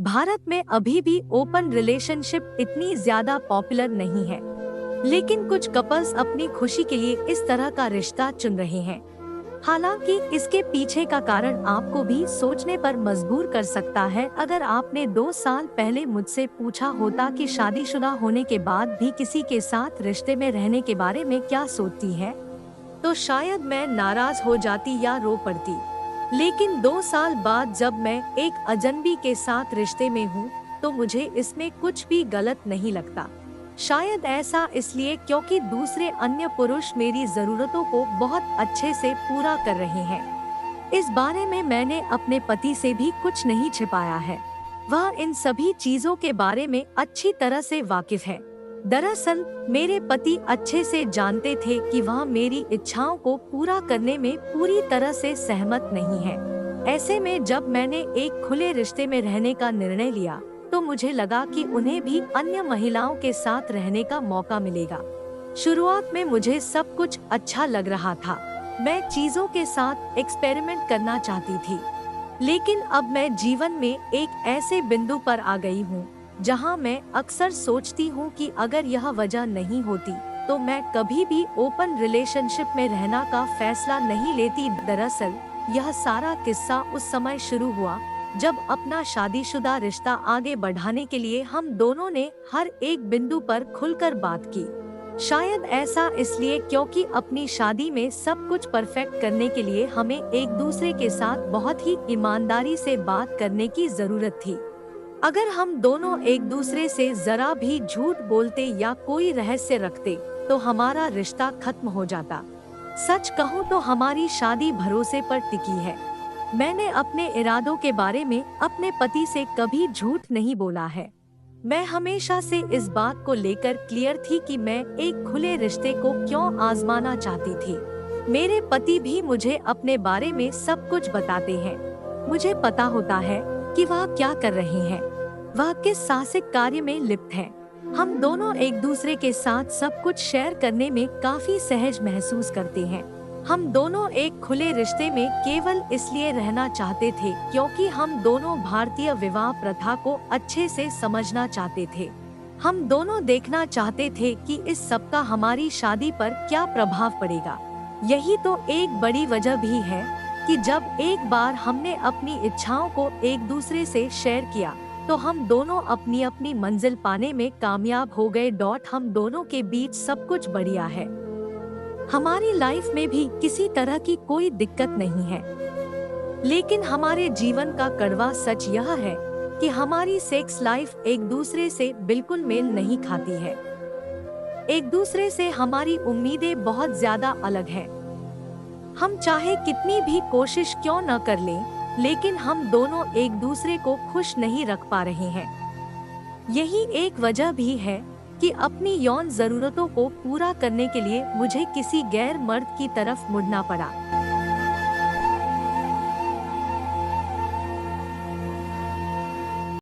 भारत में अभी भी ओपन रिलेशनशिप इतनी ज्यादा पॉपुलर नहीं है, लेकिन कुछ कपल्स अपनी खुशी के लिए इस तरह का रिश्ता चुन रहे हैं। हालांकि इसके पीछे का कारण आपको भी सोचने पर मजबूर कर सकता है। अगर आपने 2 साल पहले मुझसे पूछा होता कि शादीशुदा होने के बाद भी किसी के साथ रिश्ते में रहने के बारे में क्या सोचती है, तो शायद मैं नाराज हो जाती या रो पड़ती। लेकिन 2 साल बाद जब मैं एक अजनबी के साथ रिश्ते में हूँ, तो मुझे इसमें कुछ भी गलत नहीं लगता। शायद ऐसा इसलिए क्योंकि दूसरे अन्य पुरुष मेरी जरूरतों को बहुत अच्छे से पूरा कर रहे हैं। इस बारे में मैंने अपने पति से भी कुछ नहीं छिपाया है। वह इन सभी चीजों के बारे में अच्छी तरह से वाकिफ है। दरअसल मेरे पति अच्छे से जानते थे कि वह मेरी इच्छाओं को पूरा करने में पूरी तरह से सहमत नहीं है। ऐसे में जब मैंने एक खुले रिश्ते में रहने का निर्णय लिया, तो मुझे लगा कि उन्हें भी अन्य महिलाओं के साथ रहने का मौका मिलेगा। शुरुआत में मुझे सब कुछ अच्छा लग रहा था। मैं चीजों के साथ एक्सपेरिमेंट करना चाहती थी। लेकिन अब मैं जीवन में एक ऐसे बिंदु पर आ गई हूँ जहाँ मैं अक्सर सोचती हूँ कि अगर यह वजह नहीं होती, तो मैं कभी भी ओपन रिलेशनशिप में रहना का फैसला नहीं लेती। दरअसल यह सारा किस्सा उस समय शुरू हुआ जब अपना शादीशुदा रिश्ता आगे बढ़ाने के लिए हम दोनों ने हर एक बिंदु पर खुलकर बात की। शायद ऐसा इसलिए क्योंकि अपनी शादी में सब कुछ परफेक्ट करने के लिए हमें एक दूसरे के साथ बहुत ही ईमानदारी से बात करने की जरूरत थी। अगर हम दोनों एक दूसरे से जरा भी झूठ बोलते या कोई रहस्य रखते, तो हमारा रिश्ता खत्म हो जाता। सच कहूँ तो हमारी शादी भरोसे पर टिकी है। मैंने अपने इरादों के बारे में अपने पति से कभी झूठ नहीं बोला है। मैं हमेशा से इस बात को लेकर क्लियर थी कि मैं एक खुले रिश्ते को क्यों आजमाना चाहती थी। मेरे पति भी मुझे अपने बारे में सब कुछ बताते हैं। मुझे पता होता है कि वह क्या कर रहे हैं, वह किस साहसिक कार्य में लिप्त हैं। हम दोनों एक दूसरे के साथ सब कुछ शेयर करने में काफी सहज महसूस करते हैं। हम दोनों एक खुले रिश्ते में केवल इसलिए रहना चाहते थे क्योंकि हम दोनों भारतीय विवाह प्रथा को अच्छे से समझना चाहते थे। हम दोनों देखना चाहते थे कि इस सब का हमारी शादी पर क्या प्रभाव पड़ेगा। यही तो एक बड़ी वजह भी है कि जब एक बार हमने अपनी इच्छाओं को एक दूसरे से शेयर किया, तो हम दोनों अपनी अपनी मंजिल पाने में कामयाब हो गए। हम दोनों के बीच सब कुछ बढ़िया है। हमारी लाइफ में भी किसी तरह की कोई दिक्कत नहीं है। लेकिन हमारे जीवन का कड़वा सच यह है कि हमारी सेक्स लाइफ एक दूसरे से बिल्कुल मेल नहीं खाती है। एक दूसरे से हमारी उम्मीदें बहुत ज्यादा अलग हैं। हम चाहे कितनी भी कोशिश क्यों न कर लें, लेकिन हम दोनों एक दूसरे को खुश नहीं रख पा रहे हैं। यही एक वजह भी है कि अपनी यौन जरूरतों को पूरा करने के लिए मुझे किसी गैर मर्द की तरफ मुड़ना पड़ा।